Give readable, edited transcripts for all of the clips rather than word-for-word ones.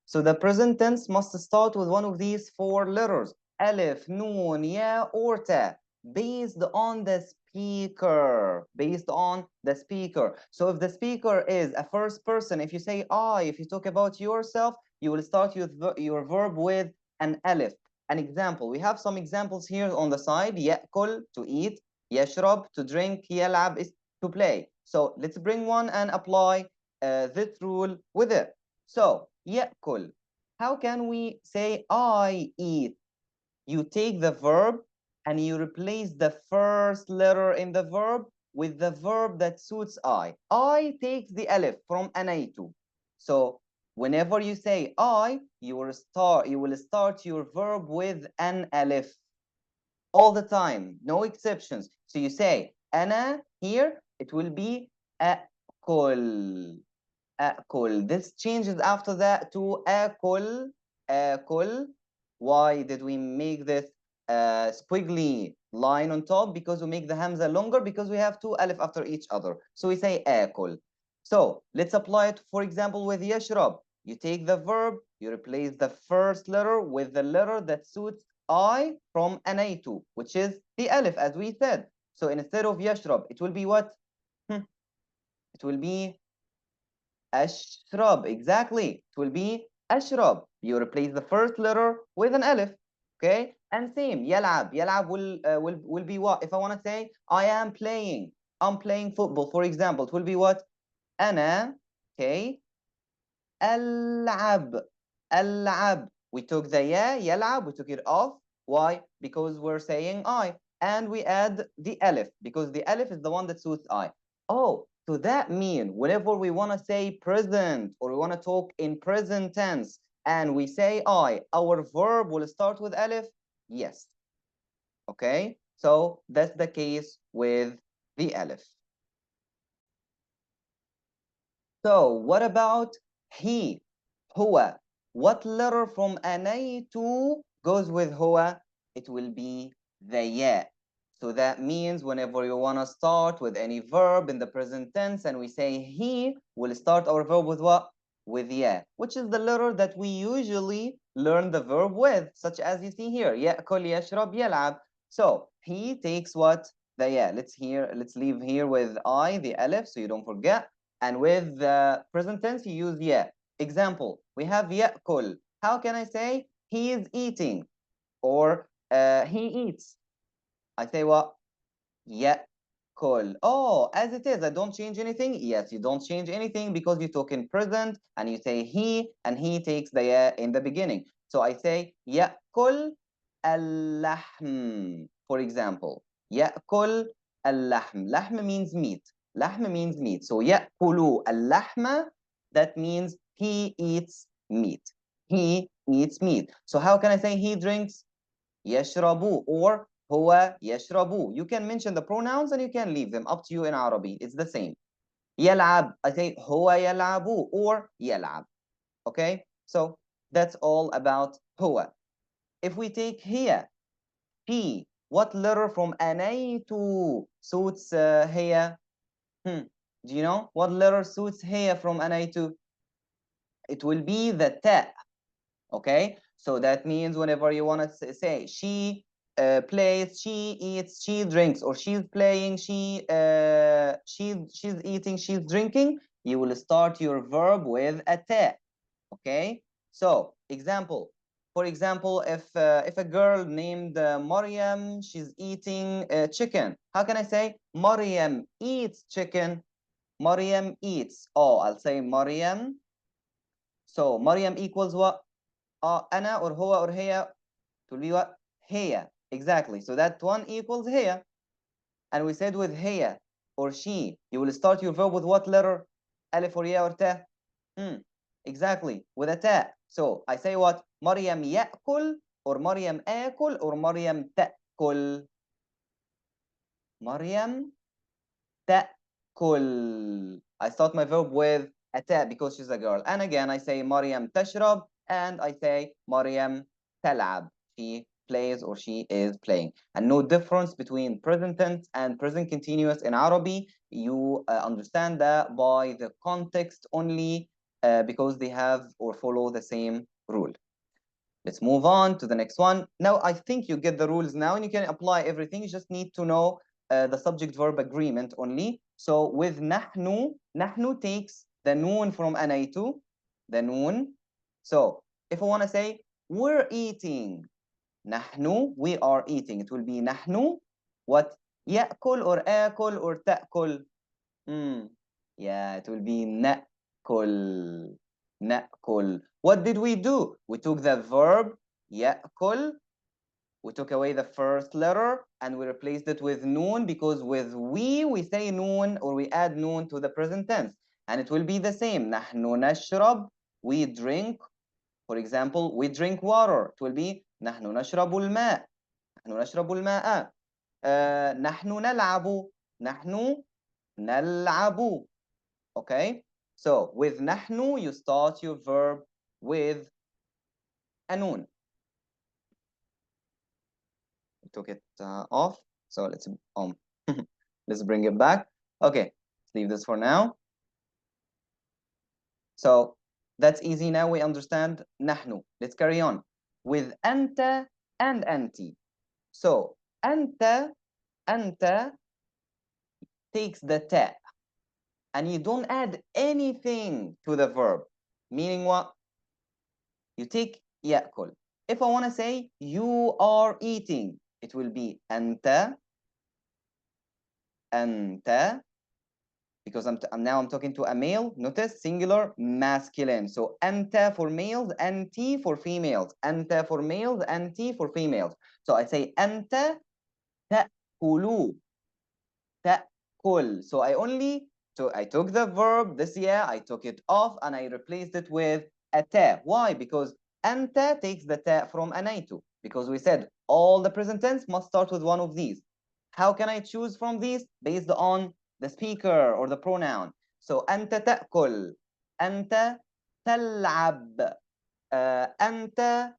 So the present tense must start with one of these four letters, alif, noon, ya, or ta, based on the speaker, based on the speaker. So if the speaker is a first person, if you say I, if you talk about yourself, you will start your verb with an alif. An example, we have some examples here on the side. Ya'kul, to eat. Yashrab, to drink. Yal'ab is to play. So let's bring one and apply this rule with it. So, يأكل. How can we say I eat? You take the verb and you replace the first letter in the verb with the verb that suits I. I takes the alif from anaitu. So, whenever you say I, you will start your verb with an alif all the time, no exceptions. So you say ana here, it will be أكل. أكل. This changes after that to أكل. أكل. Why did we make this squiggly line on top? Because we make the hamza longer, because we have two alif after each other. So we say أكل. So let's apply it, for example, with يشرب. You take the verb, you replace the first letter with the letter that suits I from anaitu, which is the alif, as we said. So instead of يشرب, it will be what? It will be أشرب. Exactly. It will be أشرب. You replace the first letter with an alif. Okay. And same. يلعب. يلعب will be what? If I want to say I am playing. I'm playing football, for example. It will be what? أنا. Okay. ألعب. ألعب. We took the ya, يلعب. We took it off. Why? Because we're saying I. And we add the alif, because the alif is the one that suits I. Oh, so that means whenever we want to say present, or we want to talk in present tense and we say I, our verb will start with alif? Yes. Okay, so that's the case with the alif. So what about he, huwa? What letter from anaytu goes with huwa? It will be the ya. So that means whenever you want to start with any verb in the present tense and we say he, we'll start our verb with what? With ya, which is the letter that we usually learn the verb with, such as you see here, يأكل يشرب يلعب. So he takes what? The ya. Let's leave here with I, the alif, so you don't forget. And with the present tense, you use ya. Example, we have يأكل. How can I say he is eating or he eats? I say what? يأكل. Oh, as it is, I don't change anything. Yes, you don't change anything because you talk in present and you say he, and he takes the ya in the beginning. So I say يأكل اللحم, for example. يأكل اللحم. لحم means meat. لحم means meat. So يأكل اللحم, that means he eats meat. He eats meat. So how can I say he drinks? يشرب or هو يشرب. You can mention the pronouns and you can leave them, up to you in Arabic. It's the same. يلعب, I say هو يلعب or يلعب. Okay, so that's all about هو. If we take here, he, what letter from أنيت suits here? Do you know what letter suits here from أنيت? It will be the ta. Okay, so that means whenever you want to say she plays, she eats, she drinks, or she's playing, she's eating, she's drinking, you will start your verb with a ta. Okay, so example, for example, if a girl named Maryam, she's eating chicken, how can I say Maryam eats chicken? Maryam eats. Oh, I'll say Maryam. So Maryam equals what? أنا or هو or هي, to be what? هي. Exactly. So that one equals هي. And we said with هي or she, you will start your verb with what letter? ألف or ياء or تاء? Exactly. With a تاء. So I say what? مريم يأكل or مريم آكل or مريم تأكل. مريم تأكل. I start my verb with a تاء because she's a girl. And again, I say مريم تشرب and I say مريم تلعب. She plays or she is playing. And no difference between present tense and present continuous in Arabic. You understand that by the context only. because they have or follow the same rule. Let's move on to the next one. Now, I think you get the rules now and you can apply everything. You just need to know the subject-verb agreement only. So with nahnu, nahnu takes the noon from anaitu, the noon. So if I want to say, we're eating, nahnu, we are eating. It will be nahnu, what? يأكل or آكل or تأكل. Yeah, it will be نأكل. نأكل. What did we do? We took the verb يأكل. We took away the first letter and we replaced it with noon, because with we say noon or we add noon to the present tense. And it will be the same. نحن نشرب. We drink. For example, we drink water. It will be نحن نشرب الماء. نحن نشرب الماء. نحن نلعب. نحن نلعب. Okay? So with نحن, you start your verb with a noon. We took it off. So let's bring it back. Okay, let's leave this for now. So that's easy now. We understand نحن. Let's carry on with أنت and أنتِ. So أنت takes the ta, and you don't add anything to the verb. Meaning what? You take يأكل. If I want to say you are eating, it will be أنت, because I'm talking to a male. Notice singular masculine. So أنت for males, أنتِ for females. أنت for males, أنتِ for females. So I say أنت تأكل. تأكل. So I took the verb this year, I took it off and I replaced it with a ta. Why? Because أنت takes the ta from أنيت. Because we said all the present tense must start with one of these. How can I choose from these? Based on the speaker or the pronoun. So أنت تأكل. أنت تلعب. أنت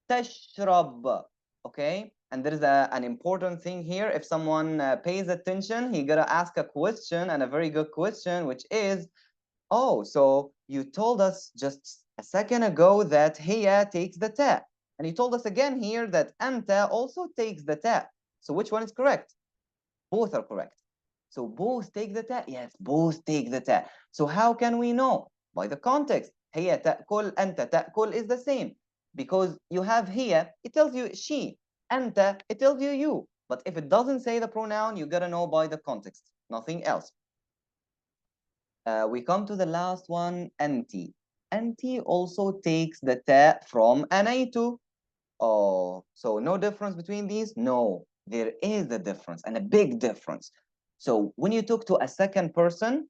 تشرب. Okay? And there is an important thing here. If someone pays attention, he gotta ask a question, and a very good question, which is, oh, so you told us just a second ago that hiya takes the ta. And you told us again here that anta also takes the ta. So which one is correct? Both are correct. So both take the ta? Yes, both take the ta. So how can we know? By the context. هي تأكل, أنت تأكل is the same. Because you have here, it tells you she. أنت, it tells you you. But if it doesn't say the pronoun, you gotta know by the context. Nothing else. We come to the last one, أنتِ. أنتِ also takes the ta from أنيت. Oh, so no difference between these? No, there is a difference, and a big difference. So when you talk to a second person,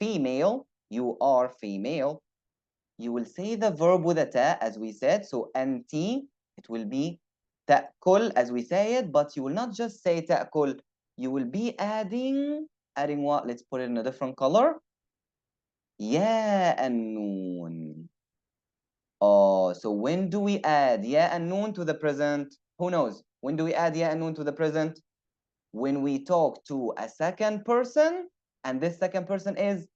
female, you are female, you will say the verb with a ta, as we said. So أنتِ, it will be تأكل as we say it, but you will not just say تأكل. You will be adding what? Let's put it in a different color. يا النون. Oh, so when do we add ya and noon to the present? Who knows? When do we add ya and noon to the present? When we talk to a second person, and this second person is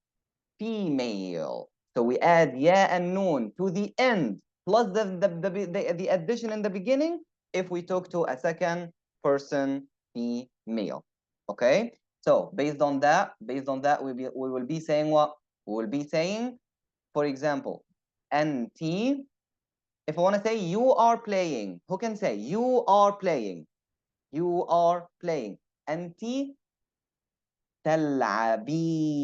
female. So we add ya and noon to the end, plus the addition in the beginning, if we talk to a second person female. Okay? So based on that, we will be saying what? We will be saying, for example, anti. If I want to say you are playing, who can say you are playing? You are playing. Anti تلعبين.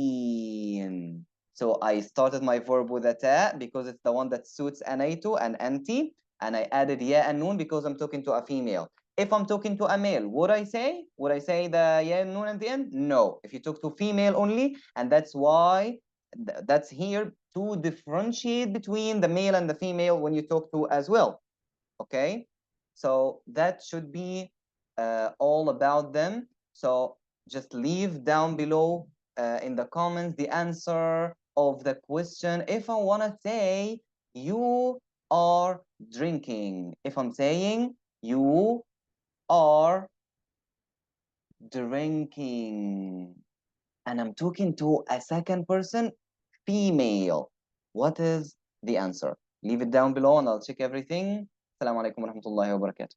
So I started my verb with a ta because it's the one that suits anaitu and anti, and I added ya and noon because I'm talking to a female. If I'm talking to a male, would I say? Would I say the ya and noon at the end? No. If you talk to female only, and that's why that's here to differentiate between the male and the female when you talk to as well. Okay, so that should be all about them. So just leave down below in the comments the answer of the question. If I want to say you are drinking, if I'm saying you are drinking, and I'm talking to a second person, female, What is the answer? Leave it down below and I'll check everything. Assalamu alaikum wa rahmatullahi wa barakatuh.